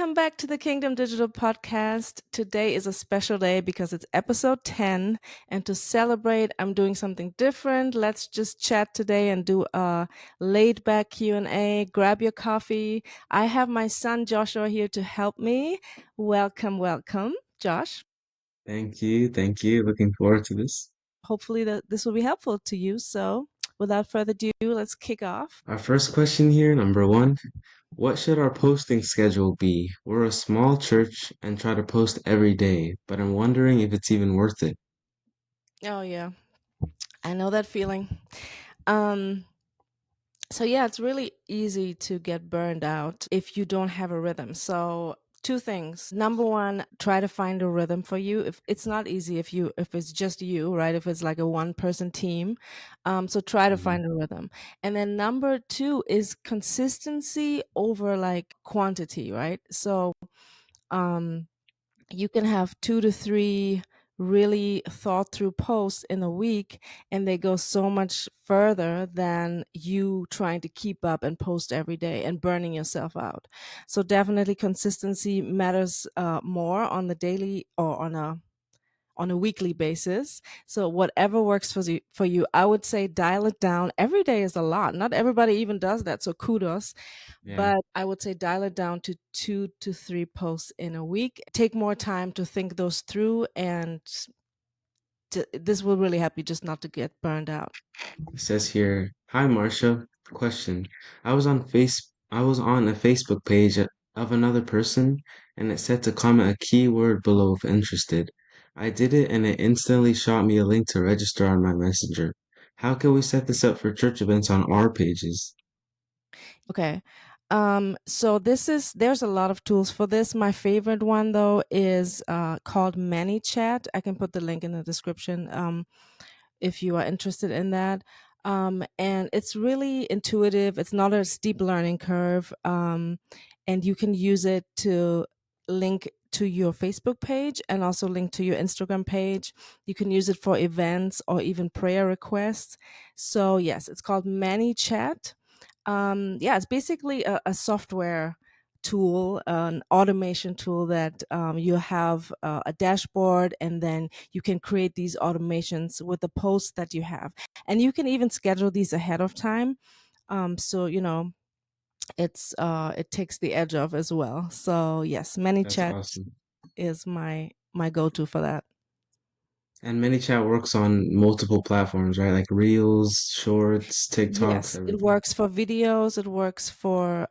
Welcome back to the Kingdom Digital Podcast. Today is a special day because it's episode 10. And to celebrate, I'm doing something different. Let's just chat today and do a laid back Q&A. Grab your coffee. I have my son Joshua here to help me. Welcome, welcome, Josh. Thank you. Thank you. Looking forward to this. Hopefully this will be helpful to you. So without further ado, let's kick off. Our first question here, number one. What should our posting schedule be? We're a small church and try to post every day, but I'm wondering if it's even worth it. Oh yeah, I know that feeling. Um, So yeah, it's really easy to get burned out if you don't have a rhythm. So two things. Number one, try to find a rhythm for you. If it's not easy if it's just you, right? If it's like a one person team. So try to Mhm. find a rhythm. And then number two is consistency over like quantity, right? So um you can have 2 to 3 really thought through posts in a week, and they go so much further than you trying to keep up and post every day and burning yourself out. So definitely consistency matters more on the daily or on a weekly basis. So whatever works for you, I would say dial it down. Every day is a lot. Not everybody even does that. So kudos. Yeah, But I would say dial it down to 2 to 3 posts in a week. Take more time to think those through, and this will really help you just not to get burned out. it says here, Hi Marcia. Question. I was on a Facebook page of another person and it said to comment a keyword below if interested. I did it and it instantly shot me a link to register on my messenger. How can we set this up for church events on our pages? Okay. So there's a lot of tools for this. My favorite one though is called ManyChat. I can put the link in the description. If you are interested in that. And it's really intuitive. It's not a steep learning curve. And you can use it to link to your Facebook page and also link to your Instagram page. You can use it for events or even prayer requests. So, yes, it's called ManyChat. Yeah, it's basically a software tool, an automation tool that you have a dashboard, and then you can create these automations with the posts that you have, and you can even schedule these ahead of time. So it takes the edge off as well. So yes, That's ManyChat awesome. is my go-to for that. And ManyChat works on multiple platforms, right? Like Reels, Shorts, TikToks, Yes, it everything. works for videos. It works for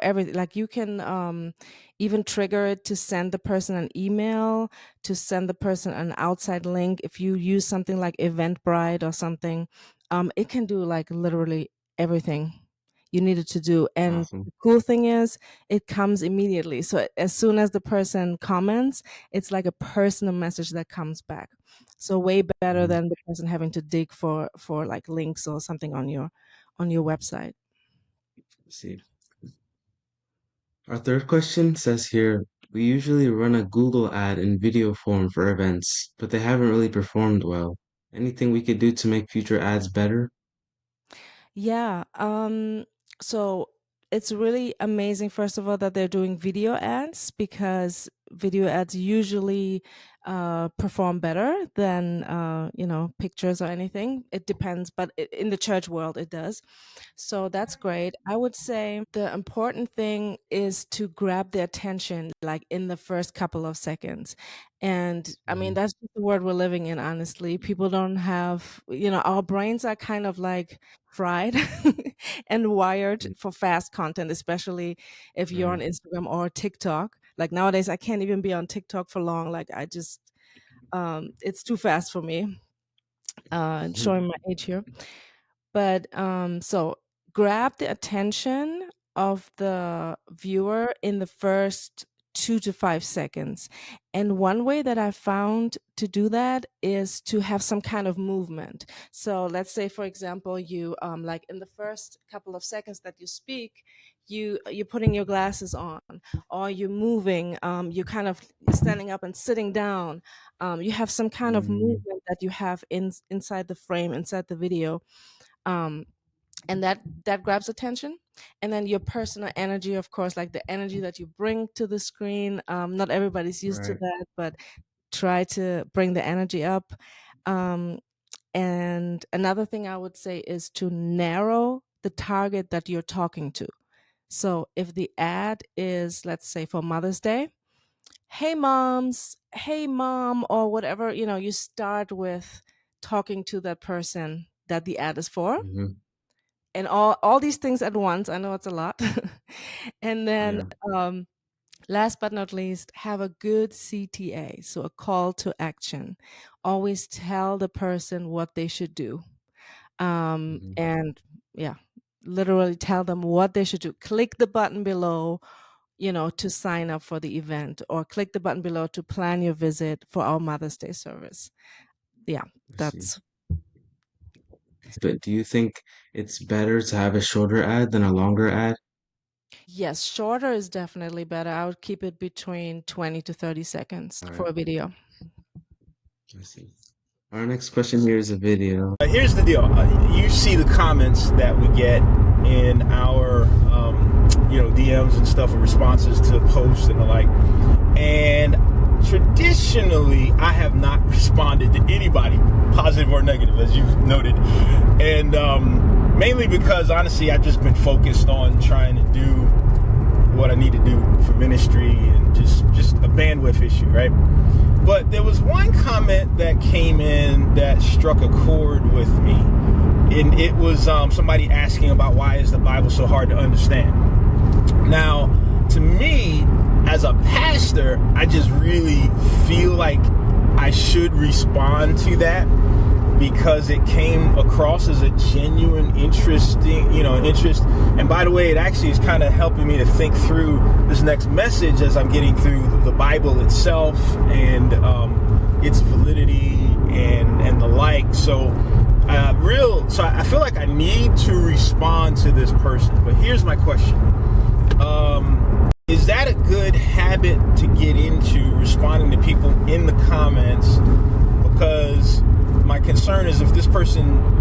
everything. Like you can even trigger it to send the person an email, to send the person an outside link. If you use something like Eventbrite or something, it can do like literally everything you need it to do. And the Awesome. cool thing is, it comes immediately. So as soon as the person comments, it's like a personal message that comes back. So way better Mhm. than the person having to dig for like links or something on your website. Let's see. Our third question says here, we usually run a Google ad in video form for events, but they haven't really performed well. Anything we could do to make future ads better? Yeah. So it's really amazing, first of all, that they're doing video ads, because video ads usually perform better than pictures or anything. It depends, but in the church world, it does. So that's great. I would say the important thing is to grab their attention like in the first couple of seconds. And I mean, Mhm. that's just the world we're living in, honestly. People don't have, our brains are kind of like fried and wired for fast content, especially if you're on Right. Instagram or TikTok. Like nowadays, I can't even be on TikTok for long. Like it's too fast for me. Showing my age here. But so grab the attention of the viewer in the first 2 to 5 seconds. And one way that I found to do that is to have some kind of movement. So let's say, for example, you like in the first couple of seconds that you speak, you're putting your glasses on, or you're moving, you're kind of standing up and sitting down. You have some kind of Mm, movement that you have inside the frame, inside the video, um, and that grabs attention. And then your personal energy, of course, like the energy that you bring to the screen. Not everybody's used to Right. that, but try to bring the energy up. um, and another thing I would say is to narrow the target that you're talking to. So if the ad is, let's say, for Mother's Day, hey moms, hey mom, or whatever, you start with talking to that person that the ad is for, Hmm. and all these things at once. I know it's a lot. And then, Yeah. um, last but not least, have a good CTA, so a call to action. Always tell the person what they should do. Hmm. And yeah, literally tell them what they should do. Click the button below, to sign up for the event, or click the button below to plan your visit for our Mother's Day service. Yeah, I see. that's But do you think it's better to have a shorter ad than a longer ad? yes, shorter is definitely better. I would keep it between 20 to 30 seconds All for right. a video. I see. Our next question here is a video. Here's the deal. You see the comments that we get in our, DMs and stuff and responses to posts and the like. And traditionally, I have not responded to anybody, positive or negative, as you've noted. And mainly because, honestly, I've just been focused on trying to do what I need to do for ministry and just a bandwidth issue, right? But there was one comment that came in that struck a chord with me, and it was somebody asking about why is the Bible so hard to understand. Now, to me, as a pastor, I just really feel like I should respond to that because it came across as a genuine interest. And by the way, it actually is kind of helping me to think through this next message as I'm getting through the Bible itself and its validity and the like. So I feel like I need to respond to this person. But here's my question. Is that a good habit to get into, responding to people in the comments? Because my concern is if this person,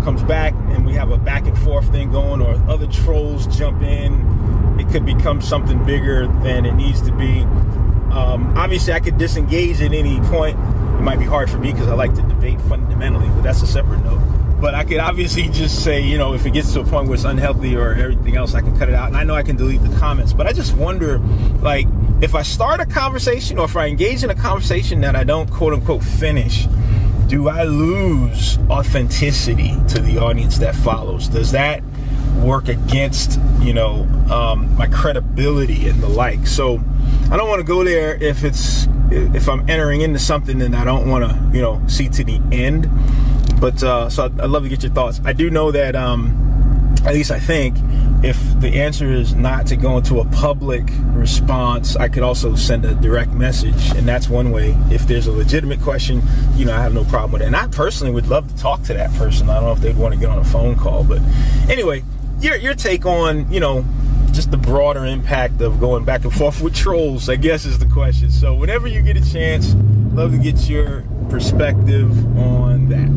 comes back and we have a back and forth thing going, or other trolls jump in, it could become something bigger than it needs to be. Obviously, I could disengage at any point. It might be hard for me because I like to debate fundamentally, but that's a separate note. But I could obviously just say, if it gets to a point where it's unhealthy or everything else, I can cut it out. And I know I can delete the comments. But I just wonder, like, if I start a conversation or if I engage in a conversation that I don't, quote unquote, finish, do I lose authenticity to the audience that follows? Does that work against, my credibility and the like? So I don't want to go there if I'm entering into something and I don't want to, see to the end. But so I'd love to get your thoughts. I do know that, at least I think, if the answer is not to go into a public response, I could also send a direct message, and that's one way. If there's a legitimate question, I have no problem with it. And I personally would love to talk to that person. I don't know if they'd want to get on a phone call, but anyway, your take on, just the broader impact of going back and forth with trolls, I guess, is the question. So whenever you get a chance, love to get your perspective on that.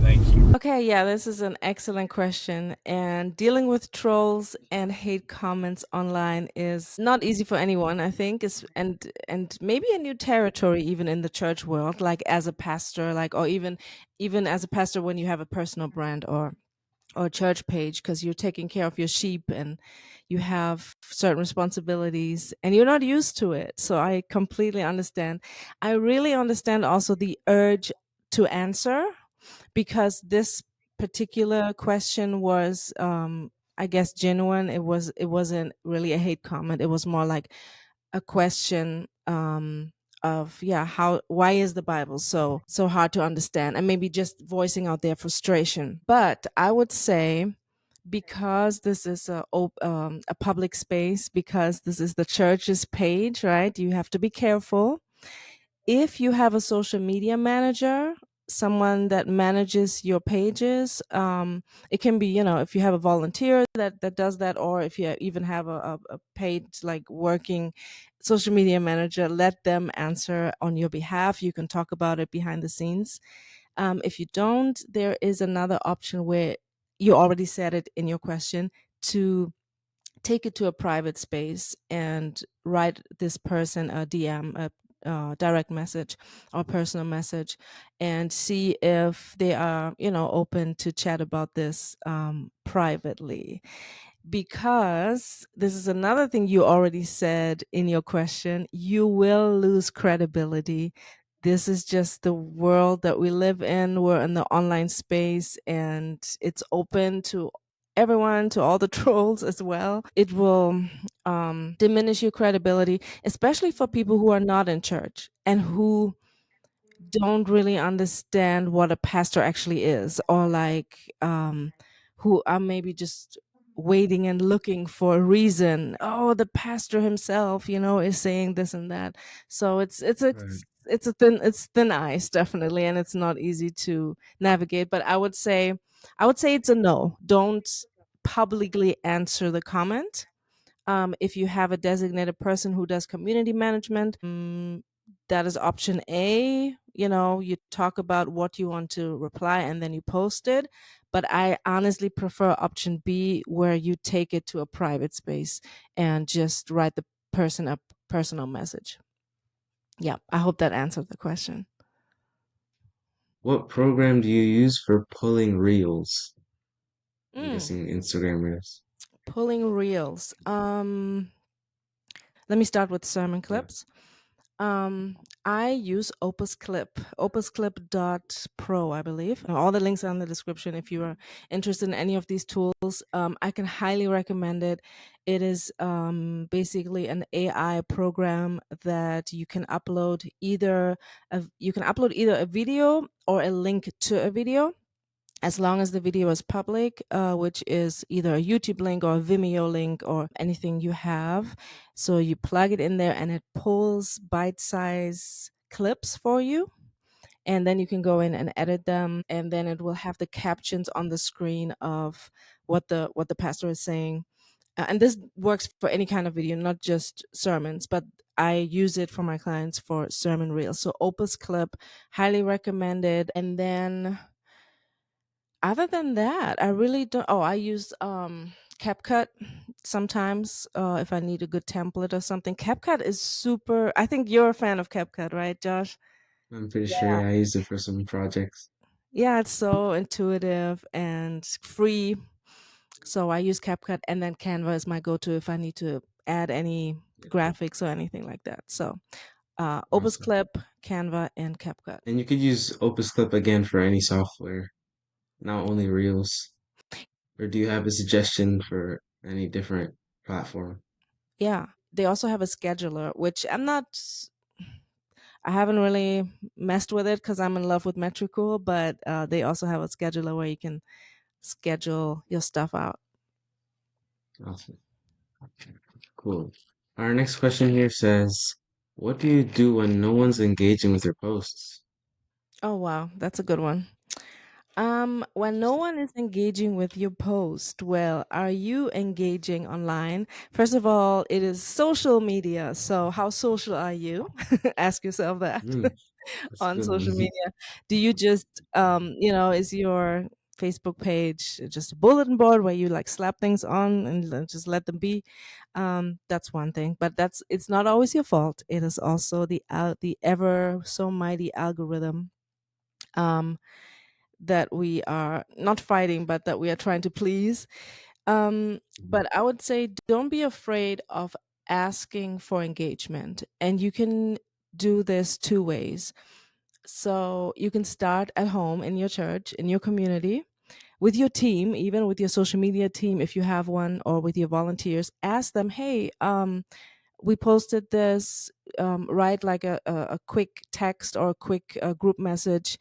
Thank you. Okay, yeah, this is an excellent question. And dealing with trolls and hate comments online is not easy for anyone, I think. And maybe a new territory even in the church world, like as a pastor, like, or even as a pastor when you have a personal brand or a church page, because you're taking care of your sheep and you have certain responsibilities and you're not used to it. So I completely understand. I really understand also the urge to answer, because this particular question was, I guess, genuine. It wasn't really a hate comment. It was more like a question, of, yeah, why is the Bible so hard to understand, and maybe just voicing out their frustration. But I would say, because this is a public space, because this is the church's page, right? You have to be careful. If you have a social media manager, someone that manages your pages, it can be, if you have a volunteer that does that, or if you even have a paid, like, working social media manager, let them answer on your behalf. You can talk about it behind the scenes. If you don't, there is another option where you already said it in your question, to take it to a private space and write this person a DM, a direct message or personal message, and see if they are, open to chat about this privately. Because this is another thing you already said in your question, you will lose credibility. This is just the world that we live in. We're in the online space and it's open to everyone, to all the trolls as well. It will diminish your credibility, especially for people who are not in church and who don't really understand what a pastor actually is, or like who are maybe just waiting and looking for a reason. Oh, the pastor himself, is saying this and that. So Right. it's thin ice, definitely, and it's not easy to navigate. But I would say it's a no. Don't publicly answer the comment. If you have a designated person who does community management, that is option A. You talk about what you want to reply and then you post it. But I honestly prefer option B, where you take it to a private space and just write the person a personal message. Yeah, I hope that answered the question. What program do you use for pulling reels? I'm Mm, guessing Instagram reels. pulling reels. Let me start with sermon Yeah, clips. I use OpusClip, opusclip.pro, I believe. All the links are in the description if you are interested in any of these tools. I can highly recommend it. It is basically an AI program that you can upload either a video or a link to a video, as long as the video is public, which is either a YouTube link or a Vimeo link or anything you have. So you plug it in there and it pulls bite size clips for you. And then you can go in and edit them, and then it will have the captions on the screen of what the pastor is saying. And this works for any kind of video, not just sermons, but I use it for my clients for sermon reels. So Opus Clip, highly recommended. And then other than that, I really don't. Oh, I use CapCut sometimes, if I need a good template or something. CapCut is super. I think you're a fan of CapCut, right, Josh? I'm pretty sure, Yeah. yeah, I used it for some projects. Yeah, it's so intuitive and free. So I use CapCut, and then Canva is my go-to if I need to add any Yeah, graphics or anything like that. So awesome. OpusClip, Canva, and CapCut. And you could use OpusClip again for any software, not only Reels. Or do you have a suggestion for any different platform? Yeah, they also have a scheduler, which I haven't really messed with it because I'm in love with Metricool, but they also have a scheduler where you can schedule your stuff out. Awesome. Cool. Our next question here says, what do you do when no one's engaging with your posts? Oh wow, that's a good one. When no one is engaging with your post, well, are you engaging online? First of all, it is social media. So how social are you? Ask yourself that. Hmm, that's a On good one. social media? Do you just, is your Facebook page just a bulletin board where you like slap things on and just let them be? That's one thing, but it's not always your fault. It is also the ever so mighty algorithm. Um, that we are not fighting, but that we are trying to please. Mhm. But I would say don't be afraid of asking for engagement, and you can do this two ways. So you can start at home in your church, in your community, with your team, even with your social media team, if you have one, or with your volunteers. Ask them, hey, we posted this. Write like a quick text or a quick group message.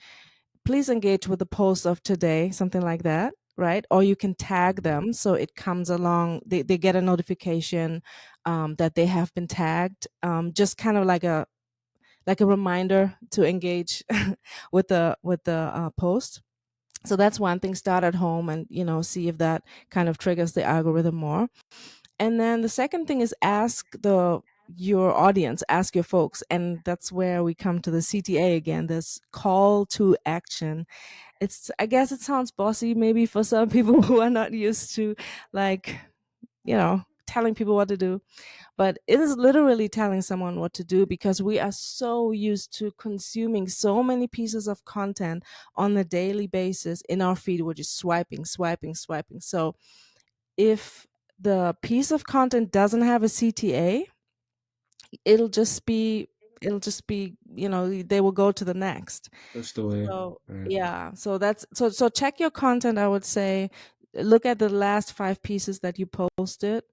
Please engage with the post of today, something like that. Right. Or you can tag Mhm. them so it comes along, they get a notification that they have been tagged. Just kind of like a reminder to engage with the post. So that's one thing. Start at home and see if that kind of triggers the algorithm more. And then the second thing is ask the your audience, ask your folks. And that's where we come to the CTA again, this call to action. I guess it sounds bossy maybe for some people who are not used to, like, telling people what to do, but it is literally telling someone what to do, because we are so used to consuming so many pieces of content on a daily basis in our feed. We're just swiping, swiping, swiping. So if the piece of content doesn't have a CTA, it'll just be they will go to the next. Pushed away. So Right. yeah, so check your content, I would say. Look at the last 5 pieces that you posted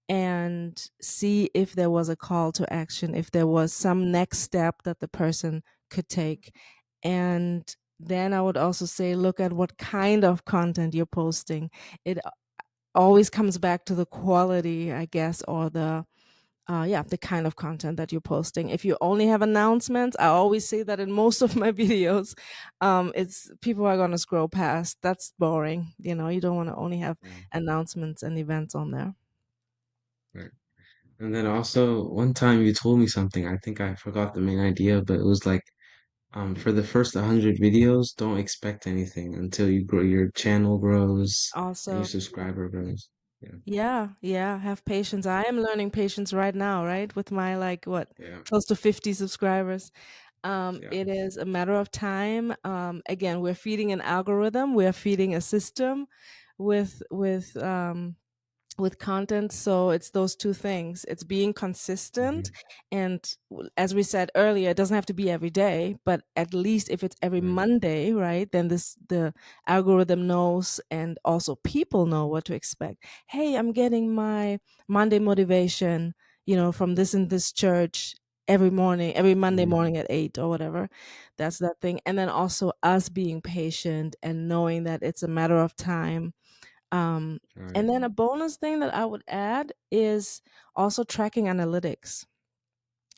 and see if there was a call to action, if there was some next step that the person could take. And then I would also say, look at what kind of content you're posting. It always comes back to the quality, I guess, or the kind of content that you're posting. If you only have announcements, I always say that in most of my videos, it's people are going to scroll past. That's boring. You don't want to only have Yeah. announcements and events on there. Right. And then also one time you told me something, I think I forgot the main idea, but it was like for the first 100 videos, don't expect anything until you grow your channel grows and your Also, subscriber grows. Yeah. yeah, yeah, have patience. I am learning patience right now, right? With my, like, what, Yeah. close to 50 subscribers. Yeah. It is a matter of time. Again, we're feeding an algorithm, we're feeding a system with content. So it's those two things. It's being consistent. Hmm. And as we said earlier, it doesn't have to be every day, but at least if it's every Right. Monday, right, then the algorithm knows, and also people know what to expect. Hey, I'm getting my Monday motivation, from this and this church every morning, every Monday Hmm. morning at 8 or whatever. That's that thing. And then also us being patient and knowing that it's a matter of time. um, Right. and then a bonus thing that I would add is also tracking analytics.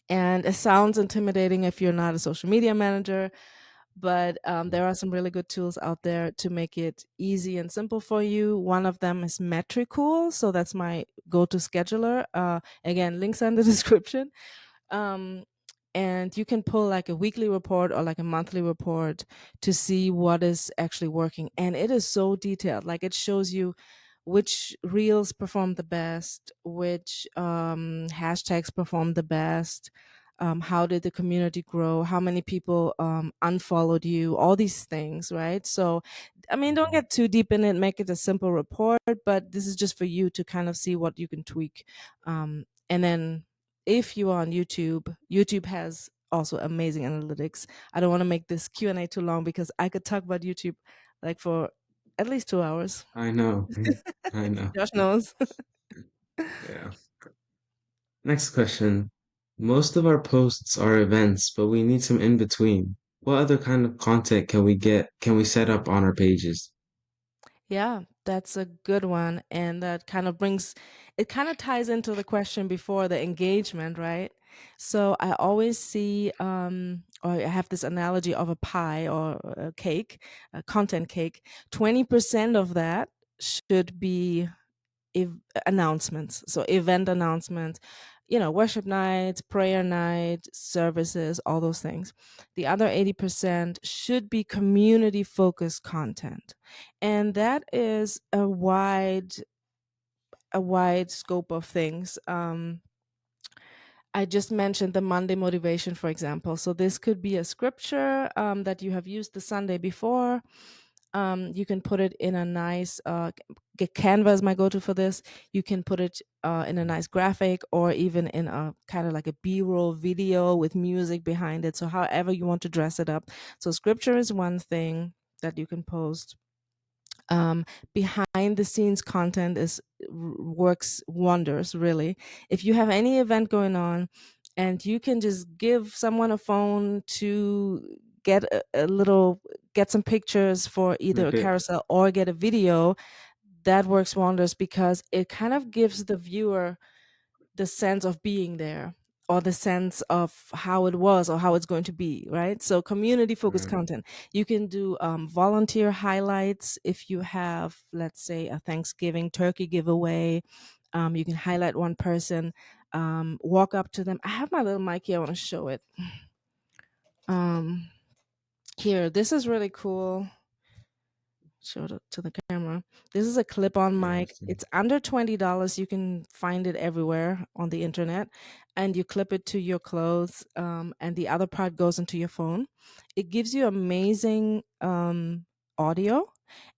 And it sounds intimidating if you're not a social media manager, but there are some really good tools out there to make it easy and simple for you. One of them is Metricool. So that's my go to scheduler. Again, links in the description. um, and you can pull like a weekly report or like a monthly report to see what is actually working, and it is so detailed. Like, it shows you which reels perform the best, which hashtags perform the best, how did the community grow, how many people unfollowed you, all these things, right? So I mean, don't Hmm. get too deep in it, make it a simple report, but this is just for you to kind of see what you can tweak. And then if you are on YouTube, YouTube has also amazing analytics. I don't want to make this Q&A too long, because I could talk about YouTube like for at least 2 hours. I know. I know. Josh knows. Yeah. Next question. Most of our posts are events, but we need some in between. What other kind of content can we set up on our pages? Yeah, that's a good one. And that it kind of ties into the question before, the engagement, right? So I always see, or I have this analogy of a pie or a cake, a content cake. 20% of that should be announcements. So event announcements, worship nights, prayer night, services, all those things. The other 80% should be community focused content. And that is a wide scope of things. I just mentioned the Monday motivation, for example. So this could be a scripture that you have used the Sunday before. You can put it in a nice Canva is my go-to for this. You can put it in a nice graphic, or even in a kind of like a B-roll video with music behind it. So however you want to dress it up. So scripture is one thing that you can post. um, Behind the scenes content works wonders, really. If you have any event going on and you can just give someone a phone to get get some pictures for either a Snippet. carousel or get a video, that works wonders, because it kind of gives the viewer the sense of being there, or the sense of how it was or how it's going to be, right? So community focused Right. content. You can do volunteer highlights. If you have, let's say, a Thanksgiving turkey giveaway, you can highlight one person. walk up to them. I have my little mic here. I want to show it. Here, this is really cool. Show it to the camera. This is a clip-on Yeah, mic. It's under $20. You can find it everywhere on the internet, and you clip it to your clothes, and the other part goes into your phone. It gives you amazing audio,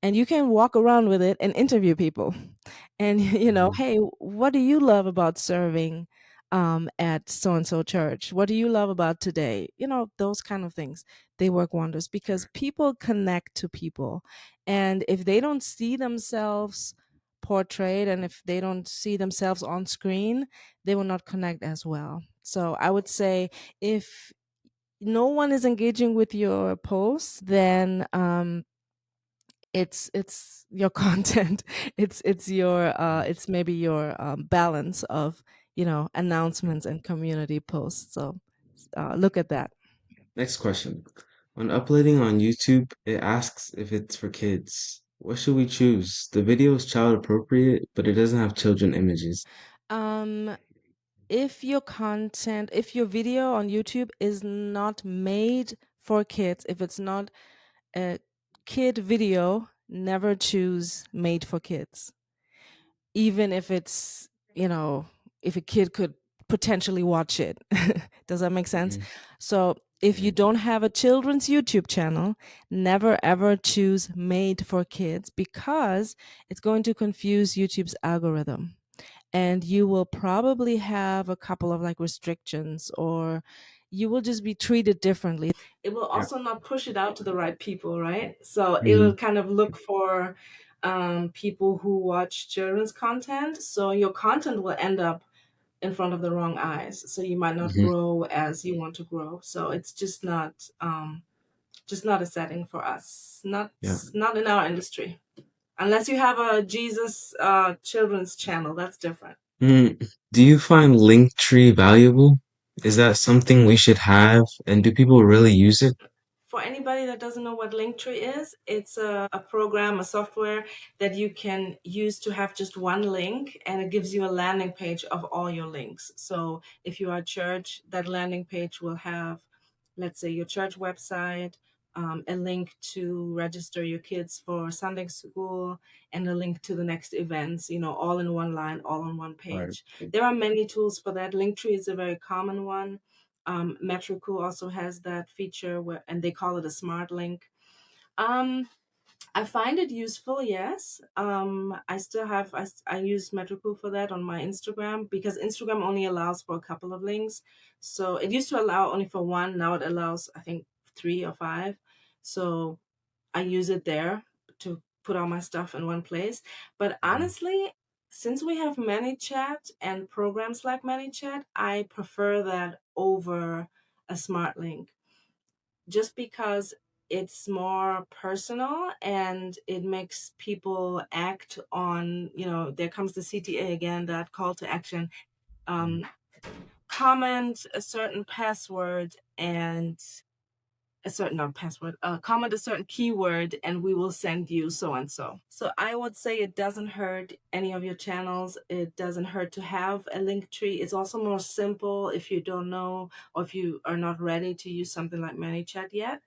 and you can walk around with it and interview people. And mhm, hey, what do you love about serving at so and so church? What do you love about today? Those kind of things. They work wonders because people connect to people, and if they don't see themselves portrayed and if they don't see themselves on screen, they will not connect as well. So I would say, if no one is engaging with your posts, then it's your content. It's maybe your balance of announcements and community posts. So look at that. Next question. When uploading on YouTube, it asks if it's for kids. What should we choose? The video is child appropriate, but it doesn't have children images. um if your video on YouTube is not made for kids, if it's not a kid video, never choose made for kids. Even if it's, if a kid could potentially watch it. Does that make sense? Hmm. So if Yeah. you don't have a children's YouTube channel, never ever choose made for kids, because it's going to confuse YouTube's algorithm. And you will probably have a couple of like restrictions, or you will just be treated differently. It will Yeah. also not push it out to the right people, right? So it will Hmm. kind of look for people who watch children's content. So your content will end up in front of the wrong eyes. So you might not Hmm. grow as you want to grow. So it's just not a setting for us. Yeah. Not in our industry. Unless you have a Jesus children's channel, that's different. Mm. Do you find Linktree valuable? Is that something we should have? And do people really use it? For anybody that doesn't know what Linktree is, it's a program, a software that you can use to have just one link, and it gives you a landing page of all your links. So if you are a church, that landing page will have, let's say, your church website, a link to register your kids for Sunday school, and a link to the next events, all in one line, all on one Right. page. There are many tools for that. Linktree is a very common one. Metricool also has that feature and they call it a smart link. Um, I find it useful, yes. I still have, I use Metricool for that on my Instagram, because Instagram only allows for a couple of links. So it used to allow only for one. Now it allows, I think, 3 or 5. So I use it there to put all my stuff in one place. But Mhm. honestly, since we have ManyChat and programs like ManyChat, I prefer that over a smart link, just because it's more personal and it makes people act on, there comes the CTA again, that call to action. Um, Comment a certain password and a certain not password, comment a certain keyword, and we will send you so and so. So I would say it doesn't hurt any of your channels. It doesn't hurt to have a link tree. It's also more simple if you don't know, or if you are not ready to use something like ManyChat yet.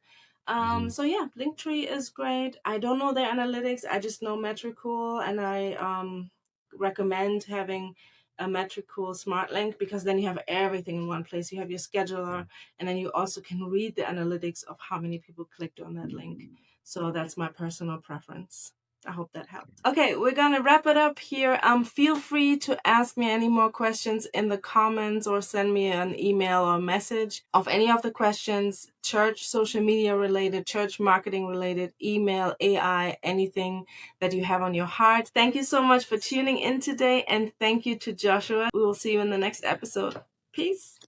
Mhm. So yeah, Linktree is great. I don't know their analytics. I just know Metricool, and I recommend having a Metricool Smart Link, because then you have everything in one place. You have your scheduler, and then you also can read the analytics of how many people clicked on that link. So that's my personal preference. I hope that helped. Okay, we're gonna wrap it up here. Feel free to ask me any more questions in the comments, or send me an email or message of any of the questions, church, social media related, church marketing related, email, AI, anything that you have on your heart. Thank you so much for tuning in today, and thank you to Joshua. We will see you in the next episode. Peace.